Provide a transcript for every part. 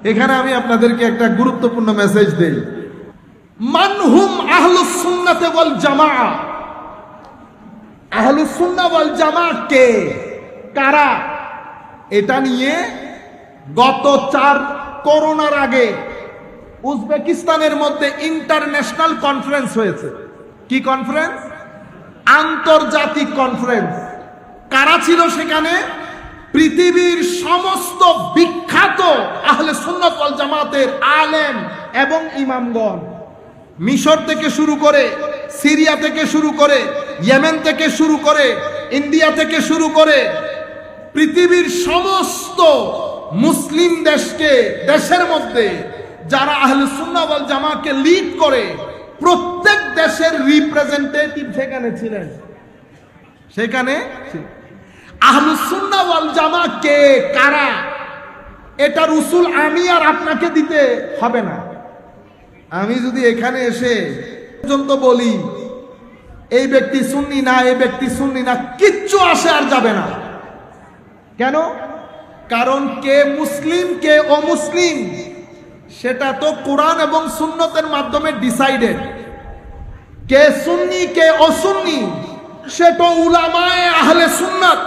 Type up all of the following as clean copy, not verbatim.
এখানে আমি আপনাদেরকে একটা গুরুত্বপূর্ণ মেসেজ দেই। মানহুম আহলুস সুন্নাতে ওয়াল জামাআহ, আহলুস সুন্নাহ ওয়াল জামাআহ কে, কারা? এটা নিয়ে গত করোনার আগে উজবেকিস্তানের মধ্যে ইন্টারন্যাশনাল কনফারেন্স হয়েছে। কি কনফারেন্স? আন্তর্জাতিক কনফারেন্স। কারা ছিল সেখানে? পৃথিবীর সমস্ত বিখ্যাত আহলে সুন্নাত ওয়াল জামাতের আলেম এবং ইমামগণ, মিশর থেকে শুরু করে, সিরিয়া থেকে শুরু করে, ইয়েমেন থেকে শুরু করে, ইন্ডিয়া থেকে শুরু করে, পৃথিবীর সমস্ত মুসলিম দেশের মধ্যে যারা আহলে সুন্নাহ ওয়াল জামাতকে লিড করে, প্রত্যেক দেশের রিপ্রেজেন্টেটিভ সেখানে ছিলেন। সেখানে আহলুস সুন্নাহ ওয়াল জামাত কে, কারা, এটা রসুল আমি আর আপনাকে দিতে হবে না। আমি যদি এখানে এসে পর্যন্ত বলি এই ব্যক্তি সুন্নি না, এই ব্যক্তি সুন্নি না, কিচ্ছু আসে আর যাবে না। কেন? কারণ কে মুসলিম কে অমুসলিম সেটা তো কোরআন এবং সুন্নতের মাধ্যমে ডিসাইডেড। কে সুন্নি কে অসুন্নি সেটা উলামায়ে আহলে সুন্নাত।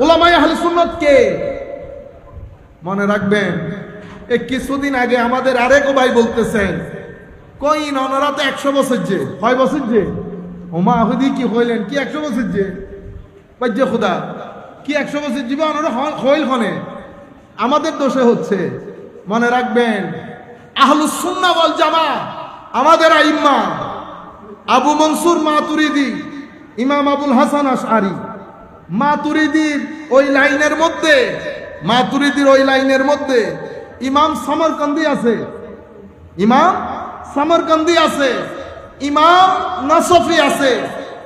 উলামায়ে আহলে সুন্নাত কে? মনে রাখবেন, এই কিছুদিন আগে আমাদের আরেক ভাই বলতেছেন কই ওনারা তো 100 বছর যে, 6 বছর যে, ওমা আহুদি কি হইলেন কি 100 বছর যে বাজ্যে খুদা কি 100 বছর জীবে ওনারা হইল খনে, আমাদের দোষে হচ্ছে। মনে রাখবেন, আহলুস সুন্নাহ ওয়াল জামাত আমাদের আইম্মা আবু মনসুর মাতুরিদি, ইমাম আবুল হাসান আশআরি, মাতুরিদির ওই লাইনের মধ্যে, মাতুরিদির ওই লাইনের মধ্যে ইমাম সামরকান্দি আছে, ইমাম সামরকান্দি আছে, ইমাম নসফি আছে,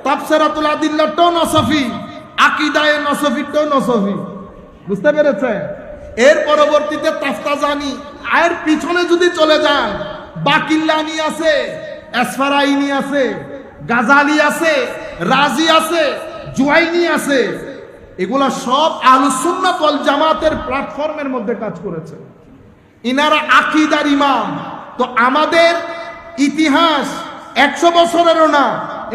তাফসিরাতুল আদিল্লাহটাও নসফি, আকীদায়ে নসফিটাও নসফি। বুঝতে পেরেছে? এর পরবর্তীতে তাফতাজানি, এর পিছনে যদি চলে যান বাকিল্লানি আছে, আসফারাইনি আছে, গাজালি আছে, রাজি আছে, জুয়াইনি আছে। এগুলা সব আহলুস সুন্নাত ওয়াল জামাতের প্ল্যাটফর্মের মধ্যে কাজ করেছে। ইনারা আকীদার ইমাম। তো আমাদের ইতিহাস 100 বছরেরও না,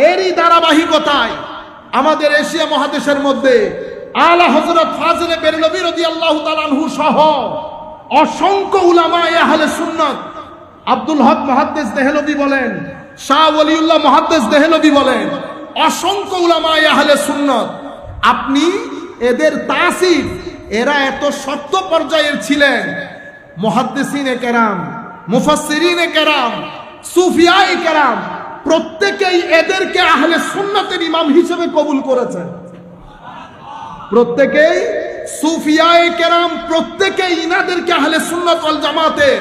এরই ধারাবাহিকতায় আমাদের এশিয়া মহাদেশের মধ্যে আলা হযরত ফাজিলে বেরলভী রাদিয়াল্লাহু তাআলা আনহু সহ অসংখ্য উলামায়ে আহলে সুন্নাত, আব্দুল হক মুহাদ্দিস দেহলভী বলেন, শাহ ওয়ালিউল্লাহ মুহাদ্দিস দেহলভী বলেন, অসংখ্য উলামায়ে আহলে সুন্নাত, আপনি এদের তাসির, এরা এত শক্ত পর্যায়ের ছিলেন। মুহাদ্দিসিনে কেরাম, মুফাসসিরিনে কেরাম, সুফিয়ায়ে কেরাম প্রত্যেকেই এদেরকে আহলে সুন্নাতের ইমাম হিসেবে কবুল করেছেন। প্রত্যেকেই সুফিয়ায়ে কেরাম প্রত্যেকেই ইনাদেরকে আহলে সুন্নাত ওয়াল জামাতের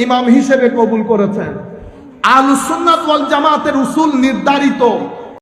ইমাম হিসেবে কবুল করেছেন। আহলুস সুন্নাত ওয়াল জামাতের উসুল নির্ধারিত।